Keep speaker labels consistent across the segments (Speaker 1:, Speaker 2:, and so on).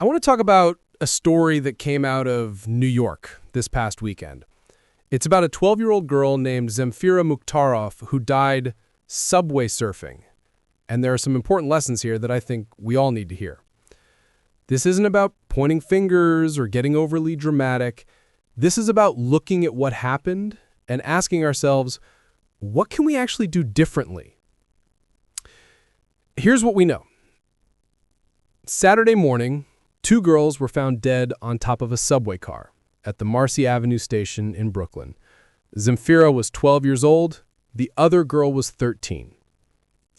Speaker 1: want to talk about a story that came out of New York this past weekend. It's about a 12-year-old girl named Zemfira Mukhtarov who died subway surfing. And there are some important lessons here that I think we all need to hear. This isn't about pointing fingers or getting overly dramatic. This is about looking at what happened and asking ourselves, what can we actually do differently? Here's what we know. Saturday morning, two girls were found dead on top of a subway car at the Marcy Avenue station in Brooklyn. Zemfira was 12 years old. The other girl was 13.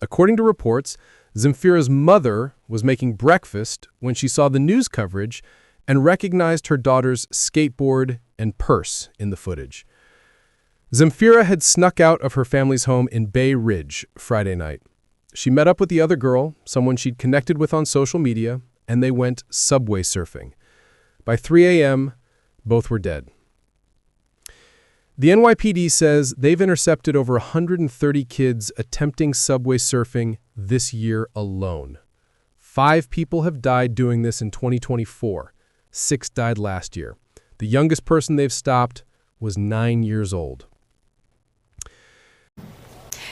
Speaker 1: According to reports, Zemfira's mother was making breakfast when she saw the news coverage and recognized her daughter's skateboard and purse in the footage. Zemfira had snuck out of her family's home in Bay Ridge Friday night. She met up with the other girl, someone she'd connected with on social media, and they went subway surfing. By 3 a.m., both were dead. The NYPD says they've intercepted over 130 kids attempting subway surfing this year alone. 5 people have died doing this in 2024. 6 died last year. The youngest person they've stopped was 9 years old.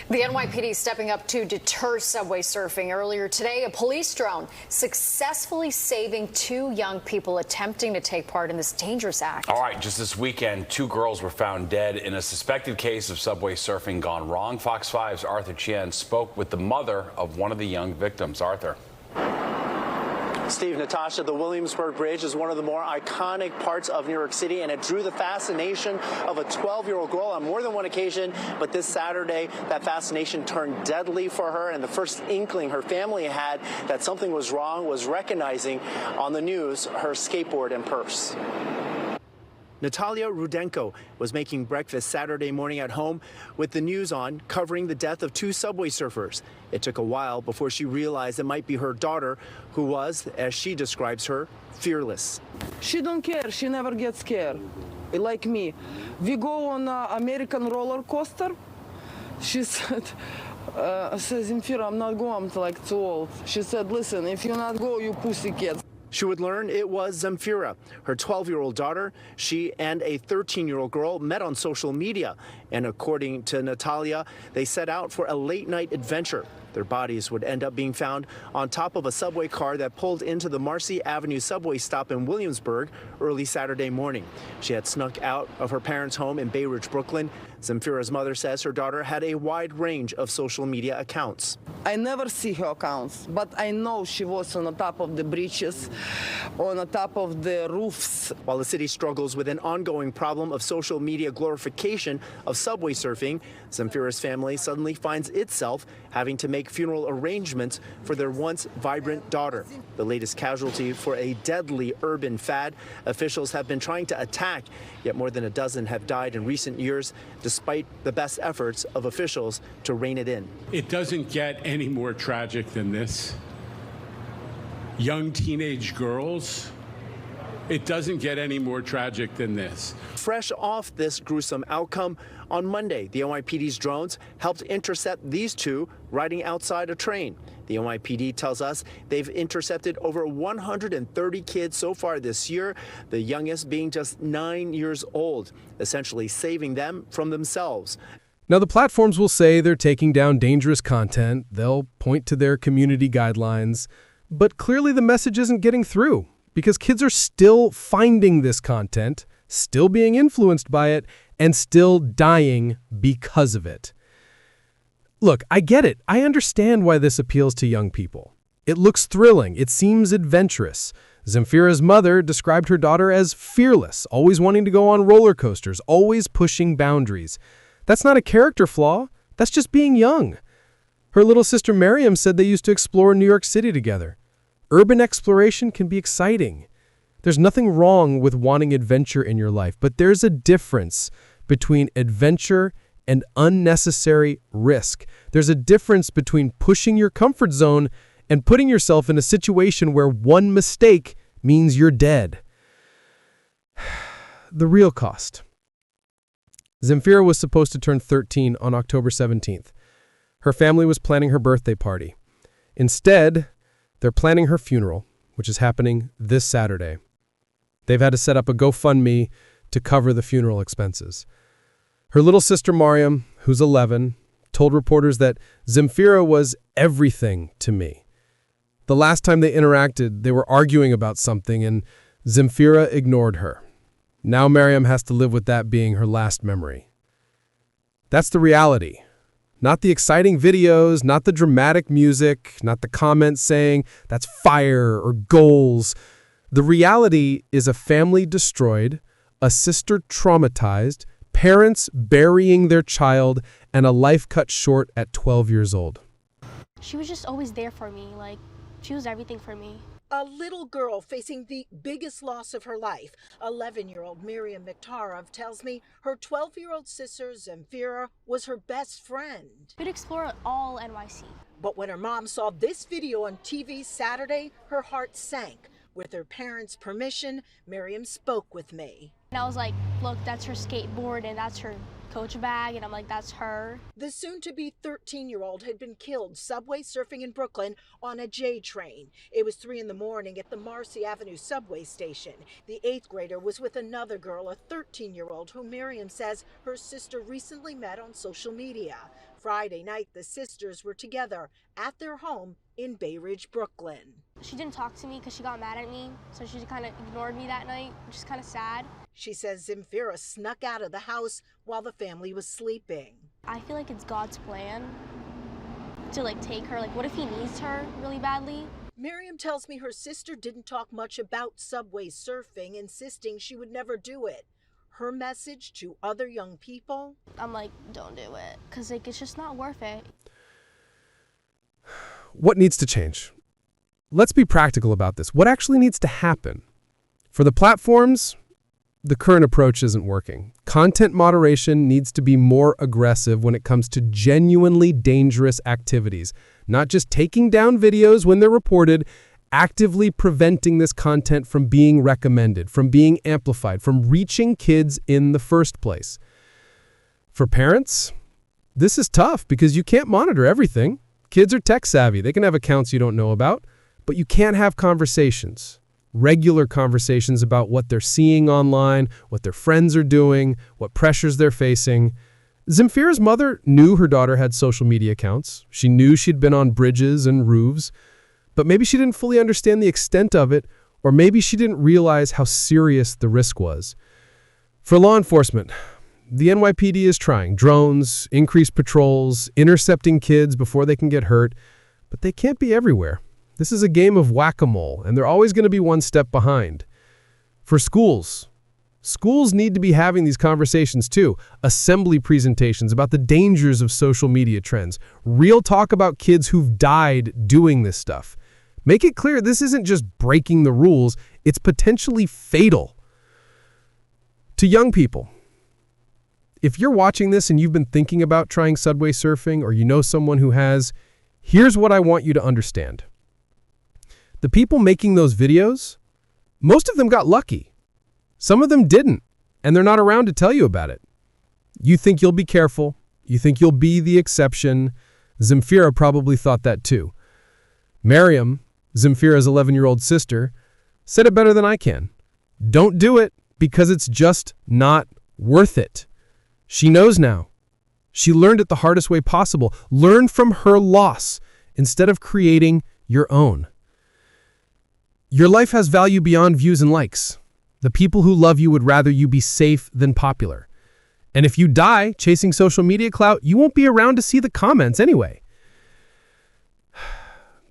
Speaker 2: The NYPD stepping up to deter subway surfing. Earlier today, a police drone successfully saving 2 young people attempting to take part in this dangerous act.
Speaker 3: All right, just this weekend, 2 girls were found dead in a suspected case of subway surfing gone wrong. Fox 5's Arthur Chien spoke with the mother of one of the young victims. Arthur.
Speaker 4: Steve, Natasha, the Williamsburg Bridge is one of the more iconic parts of New York City, and it drew the fascination of a 12-year-old girl on more than one occasion. But this Saturday, that fascination turned deadly for her, and the first inkling her family had that something was wrong was recognizing on the news her skateboard and purse. Natalia Rudenko was making breakfast Saturday morning at home with the news on, covering the death of 2 subway surfers. It took a while before she realized it might be her daughter, who was, as she describes her, fearless.
Speaker 5: She don't care. She never gets scared, like me. We go on an American roller coaster. She said, Zemfira, I'm not going, I'm like too old. She said, listen, if you not go, you pussy cat.
Speaker 4: She would learn it was Zemfira, her 12-year-old daughter. She and a 13-year-old girl met on social media. And according to Natalia, they set out for a late-night adventure. Their bodies would end up being found on top of a subway car that pulled into the Marcy Avenue subway stop in Williamsburg early Saturday morning. She had snuck out of her parents' home in Bay Ridge, Brooklyn. Zemfira's mother says her daughter had a wide range of social media accounts.
Speaker 5: I never see her accounts, but I know she was on the top of the bridges, on the top of the roofs.
Speaker 4: While the city struggles with an ongoing problem of social media glorification of subway surfing, Zemfira's family suddenly finds itself having to make funeral arrangements for their once vibrant daughter. The latest casualty for a deadly urban fad officials have been trying to attack, yet more than a dozen have died in recent years, despite the best efforts of officials to rein it in.
Speaker 6: It doesn't get any more tragic than this. Young teenage girls, it doesn't get any more tragic than this.
Speaker 4: Fresh off this gruesome outcome, on Monday, the NYPD's drones helped intercept these 2 riding outside a train. The NYPD tells us they've intercepted over 130 kids so far this year, the youngest being just 9 years old, essentially saving them from themselves.
Speaker 1: Now, the platforms will say they're taking down dangerous content. They'll point to their community guidelines. But clearly the message isn't getting through because kids are still finding this content, still being influenced by it, and still dying because of it. Look, I get it. I understand why this appeals to young people. It looks thrilling. It seems adventurous. Zemfira's mother described her daughter as fearless, always wanting to go on roller coasters, always pushing boundaries. That's not a character flaw. That's just being young. Her little sister Miriam said they used to explore New York City together. Urban exploration can be exciting. There's nothing wrong with wanting adventure in your life, but there's a difference between adventure and unnecessary risk. There's a difference between pushing your comfort zone and putting yourself in a situation where one mistake means you're dead. The real cost. Zemfira was supposed to turn 13 on October 17th. Her family was planning her birthday party. Instead, they're planning her funeral, which is happening this Saturday. They've had to set up a GoFundMe to cover the funeral expenses. Her little sister Mariam, who's 11, told reporters that Zemfira was everything to me. The last time they interacted, they were arguing about something, and Zemfira ignored her. Now Mariam has to live with that being her last memory. That's the reality. Not the exciting videos, not the dramatic music, not the comments saying, "That's fire," or "goals." The reality is a family destroyed, a sister traumatized, parents burying their child, and a life cut short at 12 years old.
Speaker 7: She was just always there for me. She was everything for me.
Speaker 8: A little girl facing the biggest loss of her life. 11-year-old Mukhtarov tells me her 12-year-old sister Zemfira was her best friend.
Speaker 7: We'd explore all NYC.
Speaker 8: But when her mom saw this video on TV Saturday, her heart sank. With her parents' permission, Miriam spoke with me.
Speaker 7: And I was like, look, that's her skateboard and that's her coach bag. And I'm like, that's her.
Speaker 8: The soon-to-be 13-year-old had been killed subway surfing in Brooklyn on a J train. It was 3 a.m. at the Marcy Avenue subway station. The 8th grader was with another girl, a 13-year-old, who Miriam says her sister recently met on social media. Friday night, the sisters were together at their home in Bay Ridge, Brooklyn.
Speaker 7: She didn't talk to me because she got mad at me, so she kind of ignored me that night, which is kind of sad.
Speaker 8: She says Zemfira snuck out of the house while the family was sleeping.
Speaker 7: I feel like it's God's plan to take her. What if he needs her really badly?
Speaker 8: Miriam tells me her sister didn't talk much about subway surfing, insisting she would never do it. Her message to other young people?
Speaker 7: I'm like, don't do it, because it's just not worth it.
Speaker 1: What needs to change? Let's be practical about this. What actually needs to happen? For the platforms, the current approach isn't working. Content moderation needs to be more aggressive when it comes to genuinely dangerous activities, not just taking down videos when they're reported, actively preventing this content from being recommended, from being amplified, from reaching kids in the first place. For parents, this is tough because you can't monitor everything. Kids are tech savvy. They can have accounts you don't know about, but you can't have conversations, regular conversations about what they're seeing online, what their friends are doing, what pressures they're facing. Zemfira's mother knew her daughter had social media accounts. She knew she'd been on bridges and roofs, but maybe she didn't fully understand the extent of it, or maybe she didn't realize how serious the risk was. For law enforcement, the NYPD is trying drones, increased patrols, intercepting kids before they can get hurt, but they can't be everywhere. This is a game of whack-a-mole, and they're always going to be one step behind. For schools need to be having these conversations too. Assembly presentations about the dangers of social media trends. Real talk about kids who've died doing this stuff. Make it clear this isn't just breaking the rules, it's potentially fatal. To young people, if you're watching this and you've been thinking about trying subway surfing, or you know someone who has, here's what I want you to understand. The people making those videos, most of them got lucky. Some of them didn't, and they're not around to tell you about it. You think you'll be careful. You think you'll be the exception. Zemfira probably thought that too. Mariam, Zemfira's 11-year-old sister, said it better than I can. Don't do it because it's just not worth it. She knows now. She learned it the hardest way possible. Learn from her loss instead of creating your own. Your life has value beyond views and likes. The people who love you would rather you be safe than popular. And if you die chasing social media clout, you won't be around to see the comments anyway.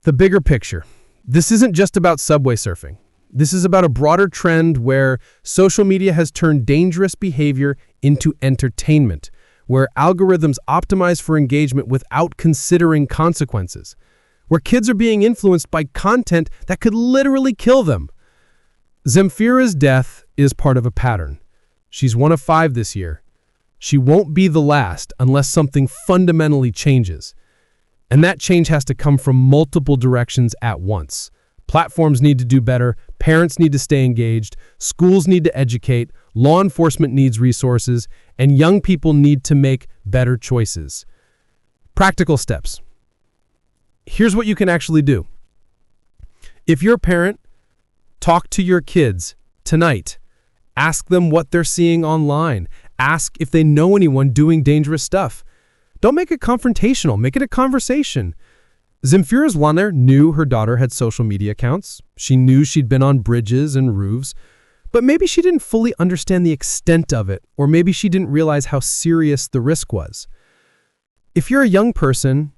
Speaker 1: The bigger picture. This isn't just about subway surfing. This is about a broader trend where social media has turned dangerous behavior into entertainment, where algorithms optimize for engagement without considering consequences, where kids are being influenced by content that could literally kill them. Zemfira's death is part of a pattern. She's one of 5 this year. She won't be the last unless something fundamentally changes. And that change has to come from multiple directions at once. Platforms need to do better, parents need to stay engaged, schools need to educate, law enforcement needs resources, and young people need to make better choices. Practical steps. Here's what you can actually do. If you're a parent, Talk to your kids tonight. Ask them what they're seeing online. Ask if they know anyone doing dangerous stuff. Don't make it confrontational. Make it a conversation. Zemfira's mother knew her daughter had social media accounts. She knew she'd been on bridges and roofs. But maybe she didn't fully understand the extent of it, or maybe she didn't realize how serious the risk was. If you're a young person,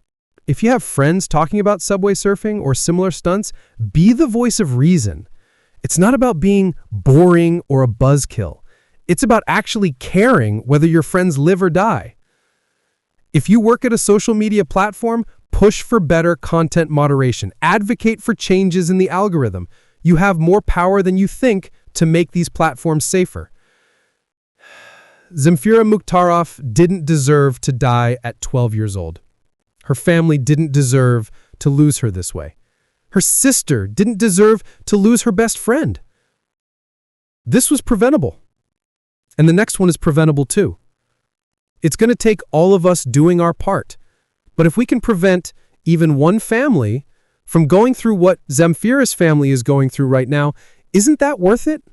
Speaker 1: if you have friends talking about subway surfing or similar stunts, be the voice of reason. It's not about being boring or a buzzkill. It's about actually caring whether your friends live or die. If you work at a social media platform, push for better content moderation. Advocate for changes in the algorithm. You have more power than you think to make these platforms safer. Zemfira Mukhtarov didn't deserve to die at 12 years old. Her family didn't deserve to lose her this way. Her sister didn't deserve to lose her best friend. This was preventable. And the next one is preventable too. It's going to take all of us doing our part. But if we can prevent even one family from going through what Zemfira's family is going through right now, isn't that worth it?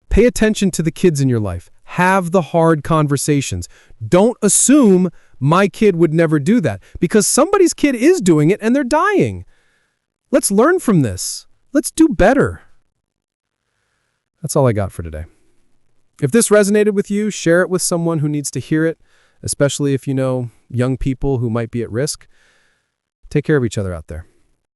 Speaker 1: Pay attention to the kids in your life. Have the hard conversations. Don't assume my kid would never do that, because somebody's kid is doing it and they're dying. Let's learn from this. Let's do better. That's all I got for today. If this resonated with you, share it with someone who needs to hear it, especially if you know young people who might be at risk. Take care of each other out there.